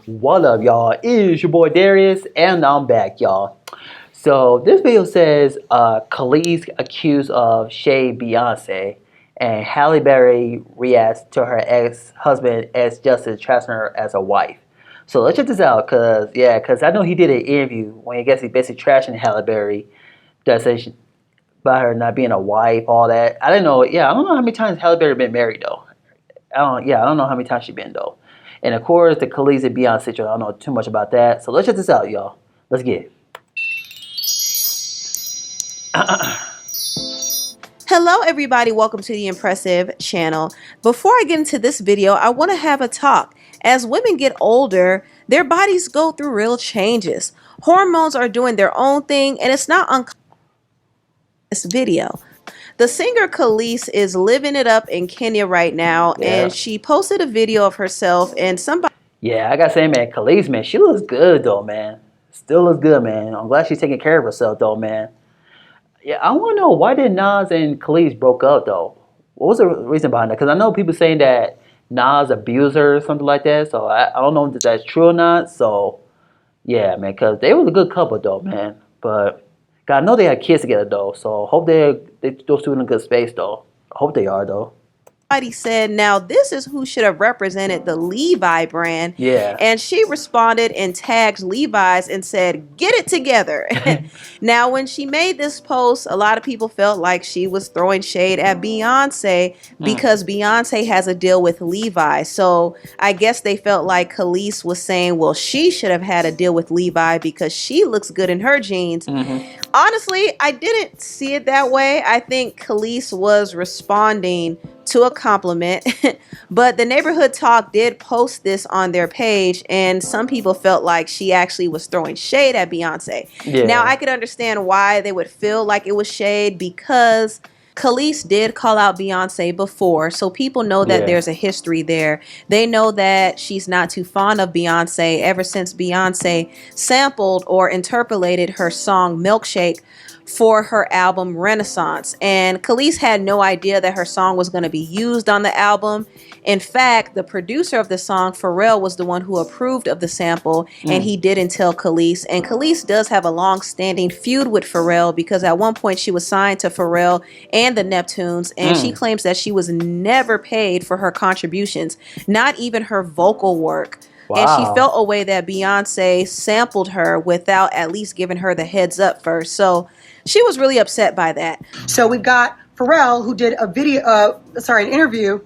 What up, y'all? It's your boy Darius, and I'm back, y'all. So this video says Kelis accused of shade Beyonce, and Halle Berry reacts to her ex-husband as Justice trashing her as a wife. So let's check this out, cause I know he did an interview when he basically trashing Halle Berry, that says about her not being a wife, all that. I didn't know. Yeah, I don't know how many times Halle Berry been married though. I don't know how many times she been though. And of course, the Kelis and Beyonce situation, I don't know too much about that. So let's check this out, y'all. Let's get it. Hello everybody, welcome to the Empressive channel. Before I get into this video, I want to have a talk. As women get older, their bodies go through real changes. Hormones are doing their own thing, and it's not uncommon in this video. The singer Kelis is living it up in Kenya right now, and she posted a video of herself and somebody. Yeah, I gotta say, man, Kelis, man, she looks good though, man. Still looks good, man. I'm glad she's taking care of herself though, man. Yeah, I want to know, why did Nas and Kelis broke up though? What was the reason behind that? Because I know people saying that Nas abused her or something like that. So I don't know if that's true or not. So yeah, man, because they was a good couple though, man. But God, I know they had kids together though. So hope those two in a good space though. I hope they are though. Said, now this is who should have represented the Levi brand. Yeah. And she responded and tagged Levi's and said, get it together. Now, when she made this post, a lot of people felt like she was throwing shade at Beyonce because Beyonce has a deal with Levi. So I guess they felt like Kelis was saying, well, she should have had a deal with Levi because she looks good in her jeans. Honestly, I didn't see it that way. I think Kelis was responding to a compliment, but the Neighborhood Talk did post this on their page, and some people felt like she actually was throwing shade at Beyonce. Yeah. Now, I could understand why they would feel like it was shade, because Kelis did call out Beyonce before, so people know that there's a history there. They know that she's not too fond of Beyonce ever since Beyonce sampled or interpolated her song Milkshake for her album Renaissance. And Kelis had no idea that her song was going to be used on the album. In fact, the producer of the song, Pharrell, was the one who approved of the sample, and he didn't tell Kelis. And Kelis does have a long-standing feud with Pharrell because at one point she was signed to Pharrell and the Neptunes, and she claims that she was never paid for her contributions, not even her vocal work. Wow. And she felt a way that Beyonce sampled her without at least giving her the heads up first. So she was really upset by that. So we've got Pharrell, who did an interview,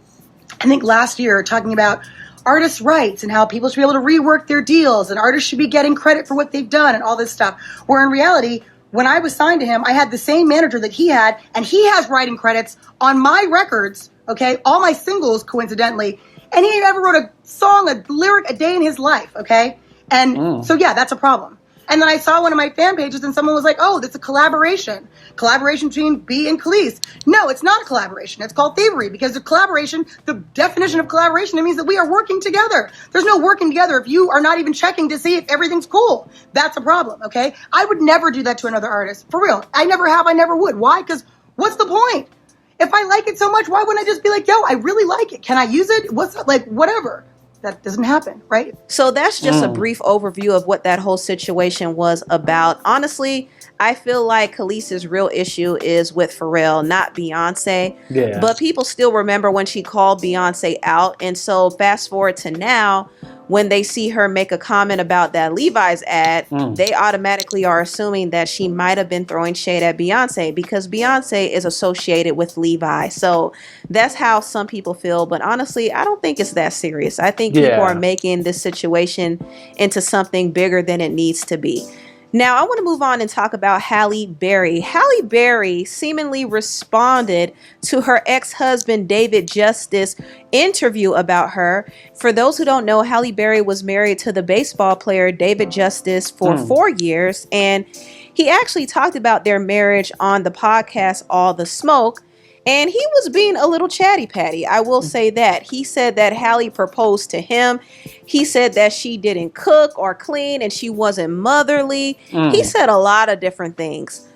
I think last year, talking about artists' rights and how people should be able to rework their deals and artists should be getting credit for what they've done and all this stuff. Where in reality, when I was signed to him, I had the same manager that he had, and he has writing credits on my records, okay, all my singles, coincidentally, and he never wrote a song, a lyric a day in his life, okay? And so, yeah, that's a problem. And then I saw one of my fan pages and someone was like, oh, that's a collaboration. Collaboration between B and Kelis. No, it's not a collaboration. It's called thievery, because the collaboration, the definition of collaboration, it means that we are working together. There's no working together if you are not even checking to see if everything's cool. That's a problem, okay? I would never do that to another artist. For real. I never have. I never would. Why? Because what's the point? If I like it so much, why wouldn't I just be like, yo, I really like it. Can I use it? Whatever. That doesn't happen, right? So that's just a brief overview of what that whole situation was about. Honestly, I feel like Kelis's real issue is with Pharrell, not Beyonce. Yeah. But people still remember when she called Beyonce out. And so fast forward to now, when they see her make a comment about that Levi's ad, they automatically are assuming that she might have been throwing shade at Beyonce because Beyonce is associated with Levi. So that's how some people feel. But honestly, I don't think it's that serious. I think people are making this situation into something bigger than it needs to be. Now, I want to move on and talk about Halle Berry. Halle Berry seemingly responded to her ex-husband David Justice's interview about her. For those who don't know, Halle Berry was married to the baseball player David Justice for 4 years, and he actually talked about their marriage on the podcast All the Smoke. And he was being a little chatty patty. I will say that. He said that Halle proposed to him. He said that she didn't cook or clean and she wasn't motherly. He said a lot of different things.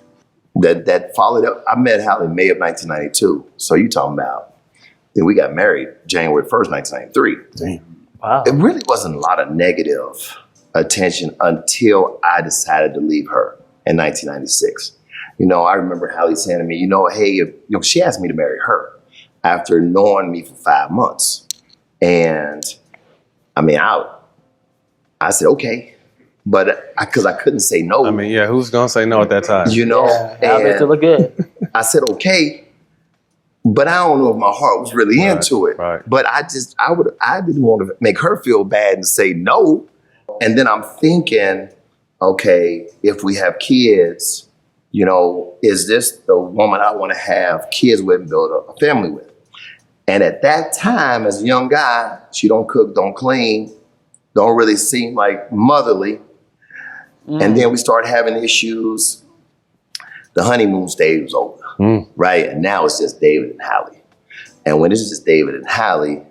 That followed up. I met Halle in May of 1992. So you talking about, then we got married January 1st, 1993. Damn. Wow. It really wasn't a lot of negative attention until I decided to leave her in 1996. I remember Halle saying to me, hey, she asked me to marry her after knowing me for 5 months. And I mean, I said, okay, but because I couldn't say no. I mean, yeah, who's going to say no at that time? Halle makes it look good. I said, okay, but I don't know if my heart was really into it. Right. But I didn't want to make her feel bad and say no. And then I'm thinking, okay, if we have kids, is this the woman I want to have kids with and build a family with? And at that time, as a young guy, she don't cook, don't clean, don't really seem like motherly. And then we started having issues. The honeymoon stage was over, right? And now it's just David and Halle. And when it's just David and Halle,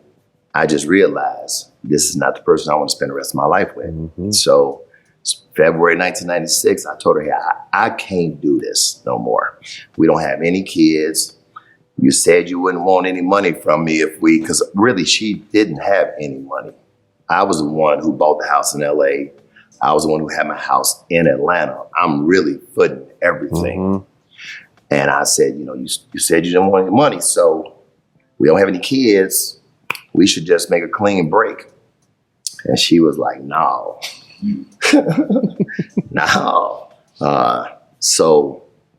I just realized this is not the person I want to spend the rest of my life with. Mm-hmm. So February 1996, I told her, hey, I can't do this no more. We don't have any kids. You said you wouldn't want any money from me because really she didn't have any money. I was the one who bought the house in LA. I was the one who had my house in Atlanta. I'm really footing everything. Mm-hmm. And I said, you said you didn't want any money, so we don't have any kids. We should just make a clean break. And she was like, no. No.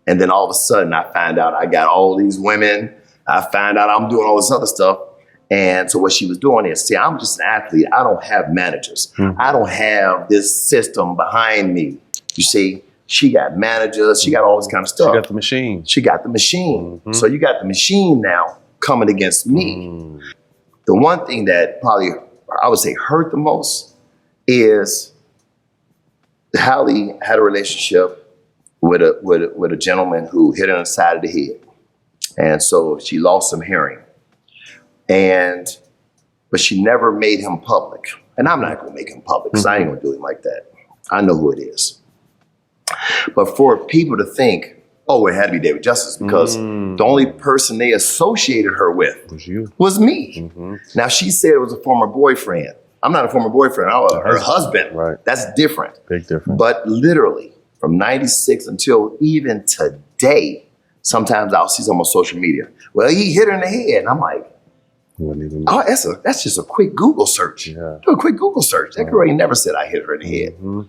And then all of a sudden I find out I got all these women. I find out I'm doing all this other stuff. And so what she was doing is, see, I'm just an athlete. I don't have managers. Mm-hmm. I don't have this system behind me. You see, she got managers. She got all this kind of stuff. She got the machine. Mm-hmm. So you got the machine now coming against me. Mm. The one thing that probably I would say hurt the most is Halle had a relationship with a gentleman who hit her on the side of the head. And so she lost some hearing. But she never made him public. And I'm not going to make him public because I ain't going to do him like that. I know who it is. But for people to think, oh, it had to be David Justice because the only person they associated her with was me. Mm-hmm. Now, she said it was a former boyfriend. I'm not a former boyfriend. I was her husband. Right. That's different. Big difference. But literally, from 96 until even today, sometimes I'll see someone on social media. Well, he hit her in the head. And I'm like, oh, that's just a quick Google search. Yeah. Do a quick Google search. That girl ain't never said I hit her in the head. Mm-hmm.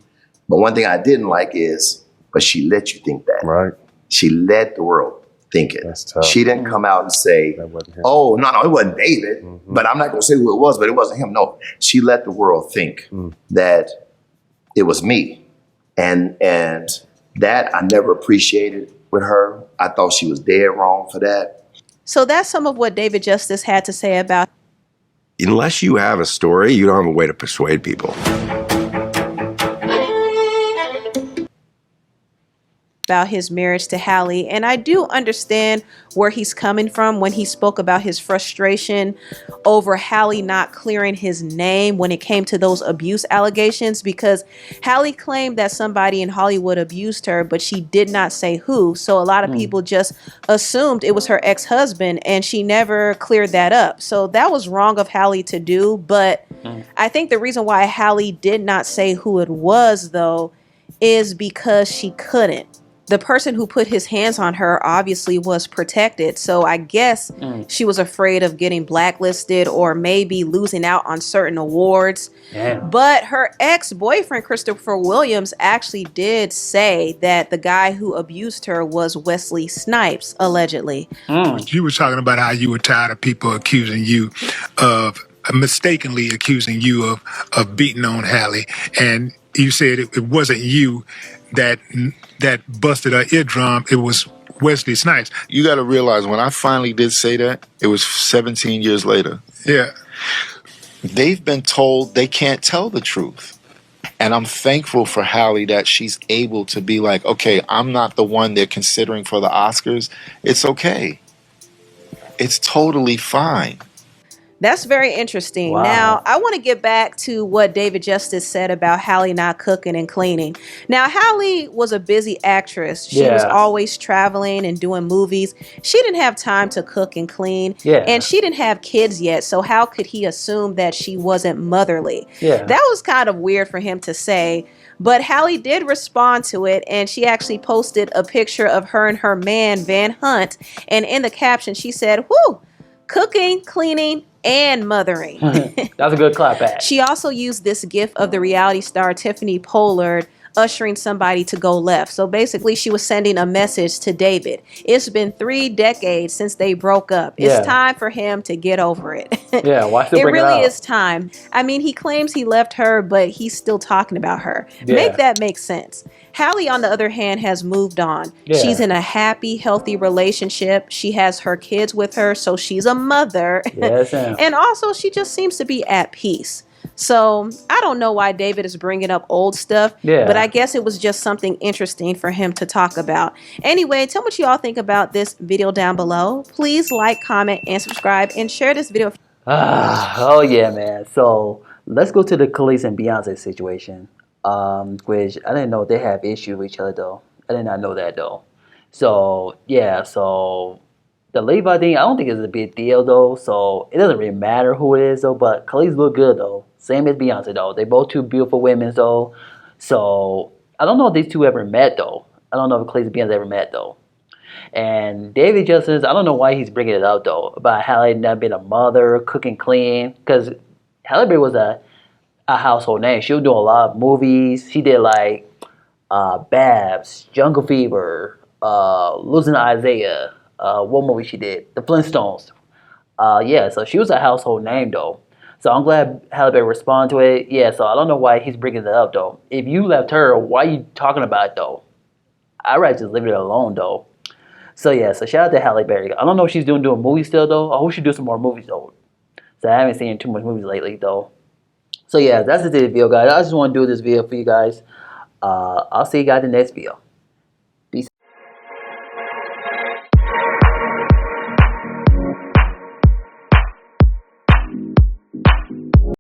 But one thing I didn't like is, but she let you think that. Right. She let the world think it. That's tough. She didn't come out and say, oh, no, it wasn't David. Mm-hmm. But I'm not going to say who it was, but it wasn't him. No, she let the world think that it was me. And that I never appreciated with her. I thought she was dead wrong for that. So that's some of what David Justice had to say about. Unless you have a story, you don't have a way to persuade people. About his marriage to Halle, and I do understand where he's coming from when he spoke about his frustration over Halle not clearing his name when it came to those abuse allegations, because Halle claimed that somebody in Hollywood abused her, but she did not say who. So a lot of people just assumed it was her ex-husband, and she never cleared that up. So that was wrong of Halle to do. But I think the reason why Halle did not say who it was, though, is because she couldn't. The person who put his hands on her obviously was protected. So I guess she was afraid of getting blacklisted or maybe losing out on certain awards. Damn. But her ex-boyfriend, Christopher Williams, actually did say that the guy who abused her was Wesley Snipes, allegedly. You were talking about how you were tired of people accusing you of, mistakenly accusing you of beating on Halle. And you said it wasn't you that busted her eardrum, it was Wesley Snipes. You got to realize when I finally did say that, it was 17 years later. Yeah. They've been told they can't tell the truth. And I'm thankful for Halle that she's able to be like, okay, I'm not the one they're considering for the Oscars. It's okay. It's totally fine. That's very interesting. Wow. Now, I want to get back to what David Justice said about Halle not cooking and cleaning. Now, Halle was a busy actress. She was Yeah. always traveling and doing movies. She didn't have time to cook and clean. Yeah. And she didn't have kids yet. So how could he assume that she wasn't motherly? Yeah. That was kind of weird for him to say. But Halle did respond to it, and she actually posted a picture of her and her man, Van Hunt. And in the caption, she said, "Whoo, cooking, cleaning, and mothering." That's a good clap back. She also used this gif of the reality star Tiffany Pollard ushering somebody to go left. So basically, she was sending a message to David. It's been 3 decades since they broke up. Yeah. It's time for him to get over it. Yeah, why still It bring really it up? is time. I mean, he claims he left her, but he's still talking about her. Yeah. Make that make sense. Halle, on the other hand, has moved on. Yeah. She's in a happy, healthy relationship. She has her kids with her, so she's a mother. Yes, ma'am. And also, she just seems to be at peace. So I don't know why David is bringing up old stuff, Yeah. but I guess it was just something interesting for him to talk about. Anyway, tell me what you all think about this video down below. Please like, comment, and subscribe, and share this video. Oh yeah, man. So let's go to the Kelis and Beyonce situation, which I didn't know they have issue with each other though. I did not know that though. So yeah, so the Levi thing, I don't think it's a big deal though. So it doesn't really matter who it is though. But Kelis look good though. Same as Beyonce though. They both two beautiful women though. So I don't know if these two ever met though. I don't know if Kelis and Beyonce ever met though. And David Justice, I don't know why he's bringing it up though about Halle not being a mother, cooking clean, because Halle Berry was a household name. She was doing a lot of movies. She did like Babs, Jungle Fever, Losing Isaiah. What movie she did? The Flintstones. Yeah, so she was a household name though. So I'm glad Halle Berry responded to it. Yeah, so I don't know why he's bringing it up though. If you left her, why are you talking about it though? I'd rather just leave it alone though. So yeah, so shout out to Halle Berry. I don't know if she's doing movies still though. I hope she do some more movies though. So I haven't seen too much movies lately though. So yeah, that's the video, guys. I just want to do this video for you guys. I'll see you guys in the next video.